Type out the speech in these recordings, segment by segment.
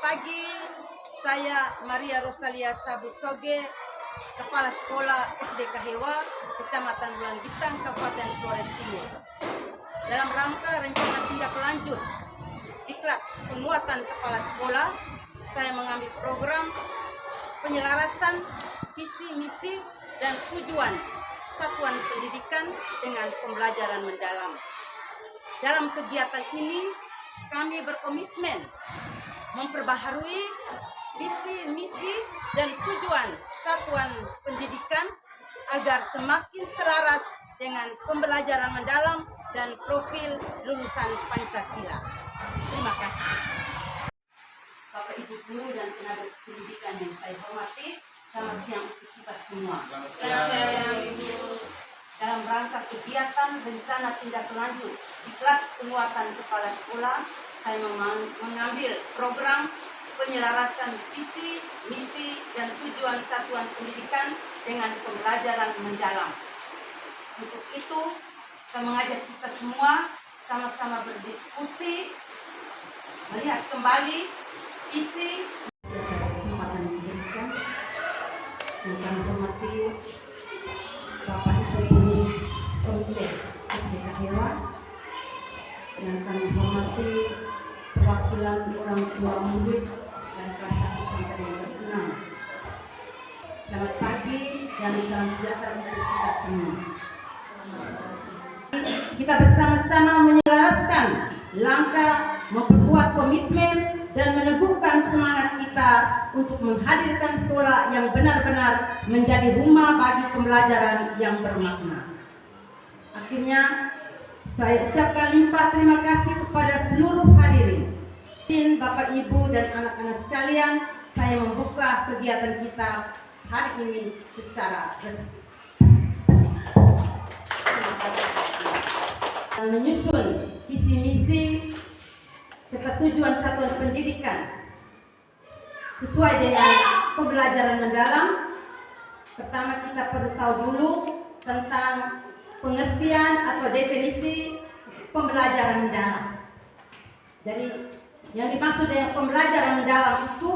pagi, saya Maria Rosalia Sabusoge, Kepala Sekolah SD Kahewa, Kecamatan Bulanggitang, Kabupaten Flores Timur. Dalam rangka rencana tindak lanjut diklat penguatan kepala sekolah, saya mengambil program penyelarasan visi, misi, dan tujuan satuan pendidikan dengan pembelajaran mendalam. Dalam kegiatan ini, kami berkomitmen memperbaharui visi, misi, dan tujuan satuan pendidikan agar semakin selaras dengan pembelajaran mendalam dan profil lulusan Pancasila. Terima kasih. Bapak Ibu guru dan tenaga pendidikan yang saya hormati, selamat siang untuk kita semua. Selamat siang, Ibu. Dalam rangka kegiatan rencana tindak lanjut diklat penguatan kepala sekolah, saya mengambil program penyelarasan visi, misi, dan tujuan satuan pendidikan dengan pembelajaran mendalam. Untuk itu, saya mengajak kita semua sama-sama berdiskusi, melihat kembali visi kesempatan pendidikan yang kami hormati Bapak Ibu Komite SD Kahewa, yang kami hormati perwakilan orang tua murid dan kelas 1 sampai dengan kelas 6. Selamat pagi dan salam sejahtera untuk kita semua. Kita bersama-sama menyelaraskan langkah, memperkuat komitmen, dan meneguhkan semangat kita untuk menghadirkan sekolah yang benar-benar menjadi rumah bagi pembelajaran yang bermakna. Akhirnya, saya ucapkan limpah terima kasih kepada seluruh hadirin. Bapak, Ibu, dan anak-anak sekalian, saya membuka kegiatan kita hari ini secara resmi. Menyusun visi misi serta tujuan satuan pendidikan sesuai dengan pembelajaran mendalam. Pertama, kita perlu tahu dulu tentang pengertian atau definisi pembelajaran mendalam. Jadi yang dimaksud dengan pembelajaran mendalam itu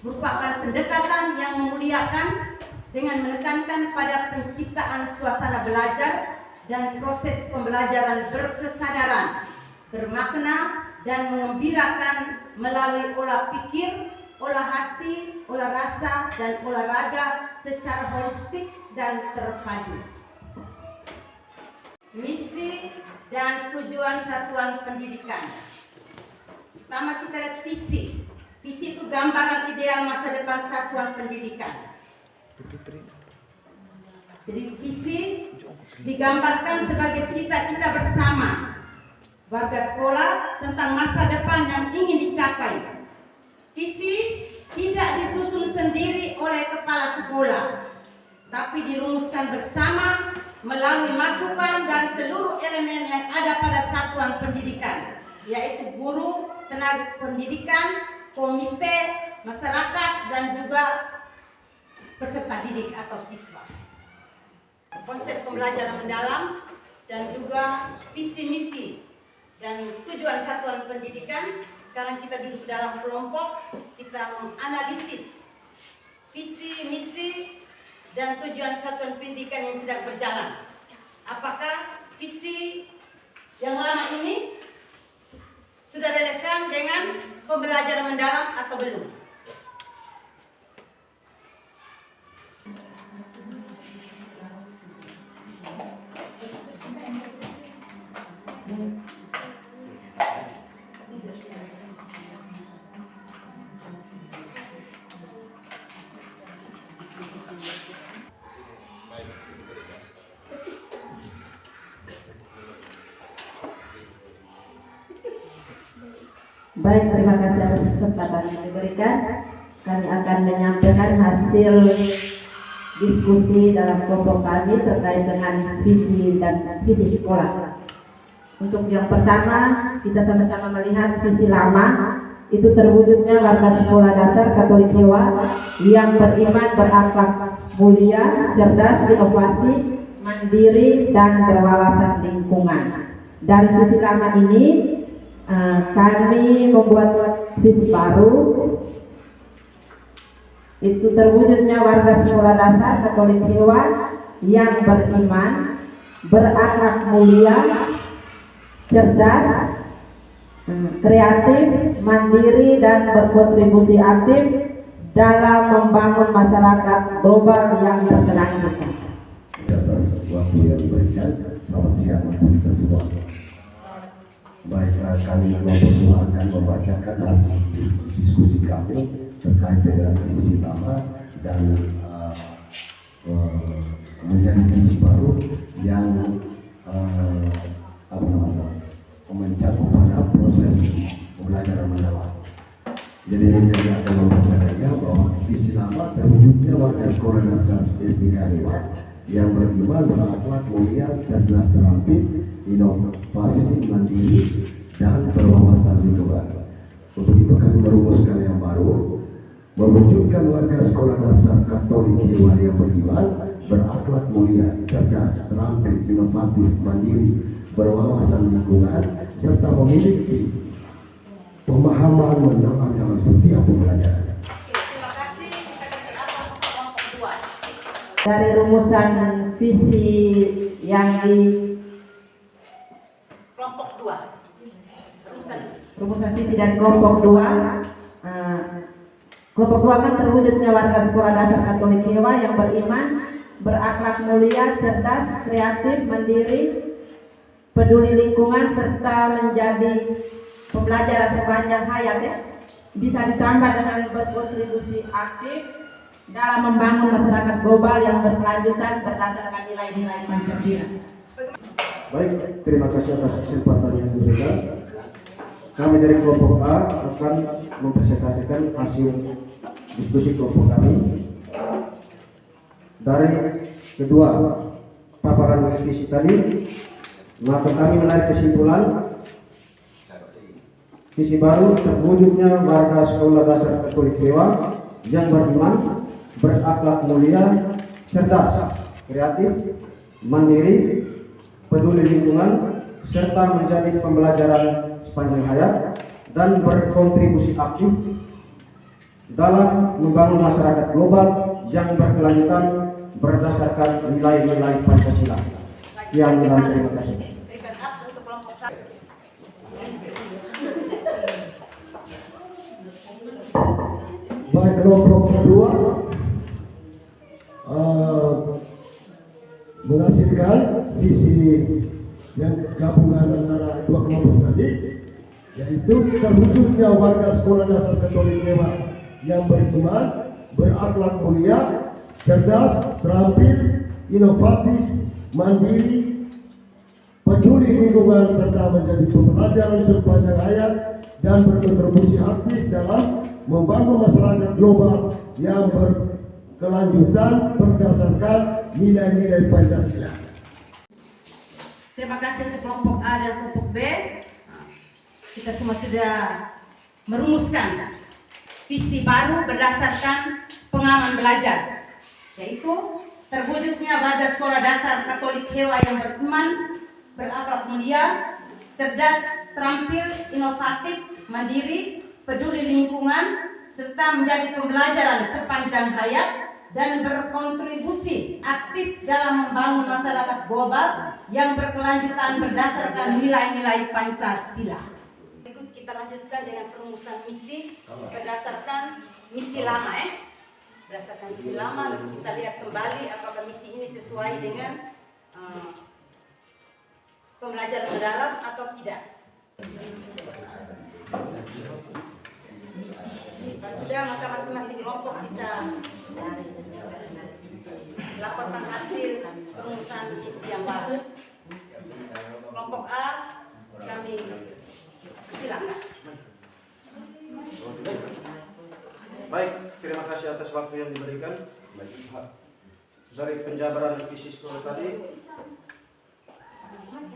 merupakan pendekatan yang memuliakan dengan menekankan pada penciptaan suasana belajar dan proses pembelajaran berkesadaran, bermakna, dan mengembirakan melalui olah pikir, olah hati, olah rasa, dan olahraga secara holistik dan terpadu. Misi dan tujuan satuan pendidikan. Pertama, kita lihat visi. Visi itu gambaran ideal masa depan satuan pendidikan. Jadi visi digambarkan sebagai cita-cita bersama warga sekolah tentang masa depan yang ingin dicapai. Visi tidak disusun sendiri oleh kepala sekolah, tapi dirumuskan bersama melalui masukan dari seluruh elemen yang ada pada satuan pendidikan, yaitu guru, tenaga pendidikan, komite, masyarakat, dan juga peserta didik atau siswa. Konsep pembelajaran mendalam dan juga visi misi dan tujuan satuan pendidikan. Sekarang kita duduk dalam kelompok, kita menganalisis visi misi dan tujuan satuan pendidikan yang sedang berjalan. Apakah visi yang lama ini sudah relevan dengan pembelajaran mendalam atau belum? Baik, terima kasih atas kesempatan yang diberikan. Kami akan menyampaikan hasil diskusi dalam kelompok kami terkait dengan visi dan visi sekolah. Untuk yang pertama, kita sama-sama melihat visi lama, itu terwujudnya warga sekolah dasar Katolik Hewa yang beriman, berakhlak mulia, cerdas, inovasi, mandiri, dan berwawasan lingkungan. Dari visi lama ini, kami membuat visi baru itu terwujudnya warga sekolah dasar Katolik Hilwa yang beriman, berakhlak mulia, cerdas, kreatif, mandiri, dan berkontribusi aktif dalam membangun masyarakat global yang berkelanjutan. Di atas waktu yang diberikan, selamat siang untuk kita semua. Baik, kami akan membacakan hasil diskusi kami terkait dengan visi lama dan menjadi visi baru yang mencakup pada proses pembelajaran mendalam. Jadi kami akan membacakannya bahwa visi lama terwujudnya warga sekolah dasar SD Kaliwa yang beriman, berakhlak mulia, cerdas, terampil, inovasi, mandiri, dan berwawasan lingkungan. Untuk itu kami merumuskan yang baru, mewujudkan warga sekolah dasar Katolik Hilwa yang beriman, berakhlak mulia, cerdas, terampil, inovatif, mandiri, berwawasan lingkungan, serta memiliki pemahaman mendalam dalam setiap pembelajaran. Terima kasih. Kita kasih apa kelompok 2. Dari rumusan visi yang di Kelompok 2. rumusan visi dan kelompok 2, kelompok 2 kan terwujudnya warga sekolah dasar Katolik Hilwa yang beriman, berakhlak mulia, cerdas, kreatif, mandiri, peduli lingkungan, serta menjadi pembelajaran sepanjang hayat, ya. Bisa ditambah dengan berkontribusi aktif dalam membangun masyarakat global yang berkelanjutan berdasarkan nilai-nilai Pancasila. Baik, terima kasih atas kesempatan yang diberikan. Kami dari kelompok A akan mempresentasikan hasil diskusi kelompok kami. Dari kedua paparan visi tadi, maka kami menarik kesimpulan visi baru terwujudnya warga sekolah dasar Katolik Hilwa yang beriman, berakhlak mulia, cerdas, kreatif, mandiri, peduli lingkungan, serta menjadi pembelajaran sepanjang hayat dan berkontribusi aktif dalam membangun masyarakat global yang berkelanjutan berdasarkan nilai-nilai Pancasila. Sekian dan terima kasih. Berikan abs untuk kelompok 1. Baik, kelompok kedua menghasilkan visi yang gabungan antara dua kelompok tadi, yaitu terwujudnya warga sekolah dasar Katolik Hilwa yang beriman, berakhlak mulia, cerdas, terampil, inovatif, mandiri, peduli lingkungan, serta menjadi pembelajaran sepanjang hayat dan berkontribusi aktif dalam membangun masyarakat global yang berkelanjutan berdasarkan nilai-nilai Pancasila. Terima kasih untuk kelompok A dan kelompok B. Kita semua sudah merumuskan visi baru berdasarkan pengalaman belajar, yaitu terwujudnya warga sekolah dasar Katolik Hilwa yang beriman, berakhlak mulia, cerdas, terampil, inovatif, mandiri, peduli lingkungan, serta menjadi pembelajaran sepanjang hayat dan berkontribusi aktif dalam membangun masyarakat global yang berkelanjutan berdasarkan nilai-nilai Pancasila. Berikut kita lanjutkan dengan perumusan misi berdasarkan misi lama, berdasarkan misi lama. Lalu kita lihat kembali apakah misi ini sesuai dengan pembelajaran mendalam atau tidak. Jika sudah, maka masing-masing kelompok bisa laporkan hasil perumusan misi yang baru. Kelompok A, kami silakan. Baik, terima kasih atas waktu yang diberikan. Dari penjabaran visi sekolah tadi,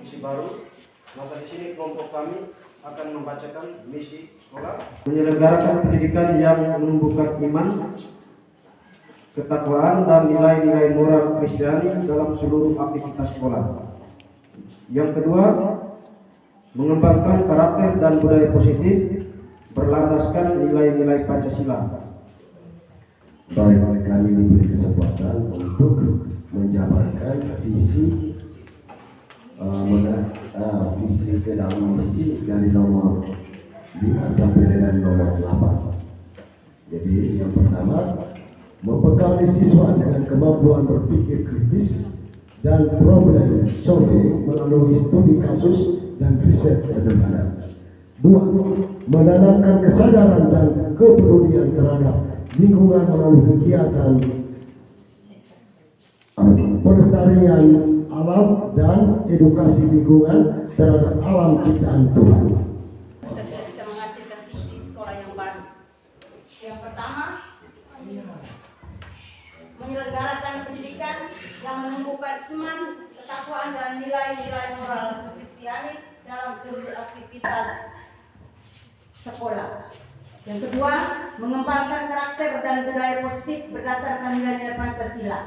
visi baru, maka di sini kelompok kami akan membacakan misi sekolah. Menyelenggarakan pendidikan yang menumbuhkan iman, ketakwaan, dan nilai-nilai moral Kristiani dalam seluruh aktivitas sekolah. Yang kedua, mengembangkan karakter dan budaya positif berlandaskan nilai-nilai Pancasila. Baik, kami diberi kesempatan untuk menjabarkan visi visi ke dalam misi dari nomor 5 sampai dengan nomor 8. Jadi yang pertama, membekali siswa dengan kemampuan berpikir kritis dan problem solving melalui studi kasus dan riset sederhana. 2. Menanamkan kesadaran dan kepedulian terhadap lingkungan melalui kegiatan pelestarian alam dan edukasi lingkungan terhadap alam ciptaan Tuhan. Kita sudah bisa menghasilkan visi sekolah yang baru. Yang pertama, menyelenggarakan pendidikan yang menumbuhkan iman, ketakwaan dan nilai-nilai moral Kristiani dalam seluruh aktivitas sekolah. Yang kedua, mengembangkan karakter dan budaya positif berdasarkan nilai-nilai Pancasila.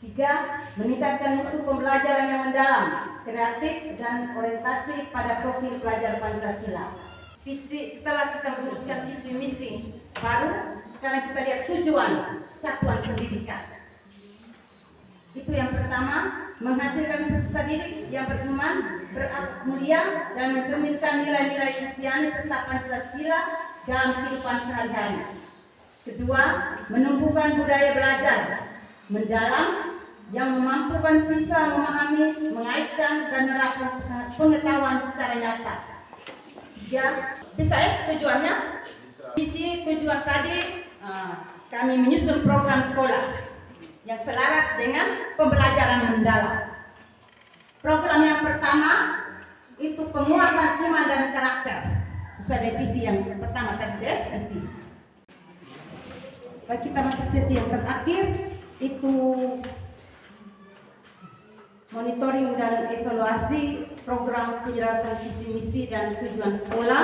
3. Meningkatkan mutu pembelajaran yang mendalam, kreatif dan orientasi pada profil pelajar Pancasila. Visi, setelah kita merumuskan visi misi baru, sekarang kita lihat tujuan satuan pendidikan. Itu yang pertama, menghasilkan peserta didik yang beriman, berakhlak mulia dan mencerminkan nilai-nilai Kristiani serta Pancasila dalam kehidupan sehari-hari. Kedua, menumbuhkan budaya belajar mendalam yang memampukan siswa memahami, mengaitkan dan menerapkan pengetahuan secara nyata. 3. Bisa ya tujuannya? Visi tujuan tadi kami menyusun program sekolah yang selaras dengan pembelajaran mendalam. Program yang pertama itu penguatan iman dan karakter sesuai dengan visi yang pertama tadi ya, visi. Baik, kita masuk sesi yang terakhir itu monitoring dan evaluasi program penjelasan visi misi dan tujuan sekolah.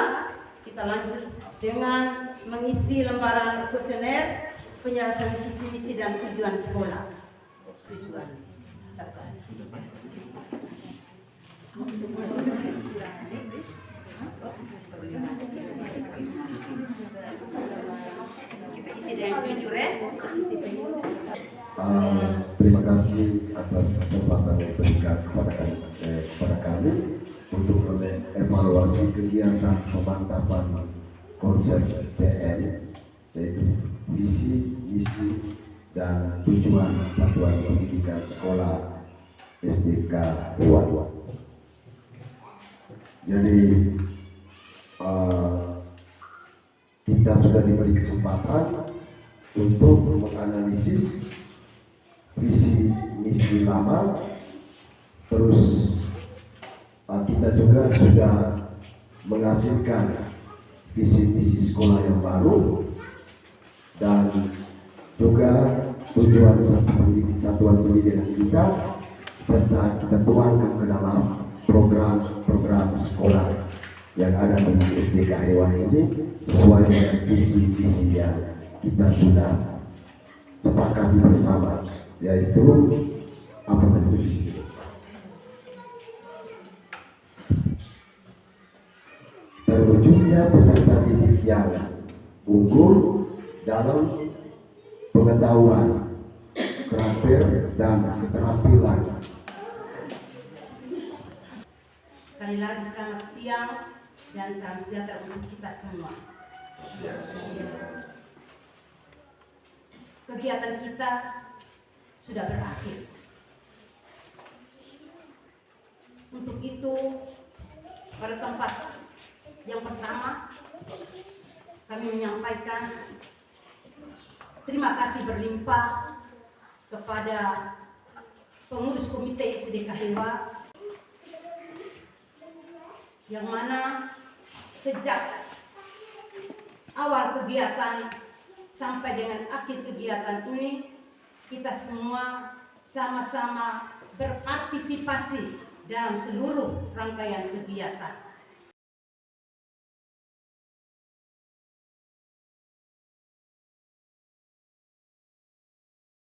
Kita lanjut dengan mengisi lembaran kuesioner penjelasan visi misi dan tujuan sekolah. Tujuan satu. Kita isi dengan jujur ya. Terima kasih atas kesempatan yang diberikan kepada kami untuk mengevaluasi kegiatan pemantapan konsep PM, yaitu visi, misi, dan tujuan satuan pendidikan sekolah SDK Hewan. Jadi kita sudah diberi kesempatan untuk menganalisis visi misi lama, terus kita juga sudah menghasilkan visi misi sekolah yang baru dan juga tujuan satuan pendidikan kita, serta kita tuangkan ke dalam program sekolah yang ada di SDK Hewan ini sesuai dengan visi-visi yang kita sudah sepakati bersama, yaitu apa tadi? Terwujudnya peserta didik yang unggul dalam pengetahuan, karakter, dan keterampilan. Sekali lagi selamat siang dan salam sejahtera untuk kita semua. Kegiatan kita sudah berakhir. Untuk itu, pada tempat yang pertama, kami menyampaikan terima kasih berlimpah kepada pengurus komite SDK Hewa, yang mana sejak awal kegiatan sampai dengan akhir kegiatan ini, kita semua sama-sama berpartisipasi dalam seluruh rangkaian kegiatan.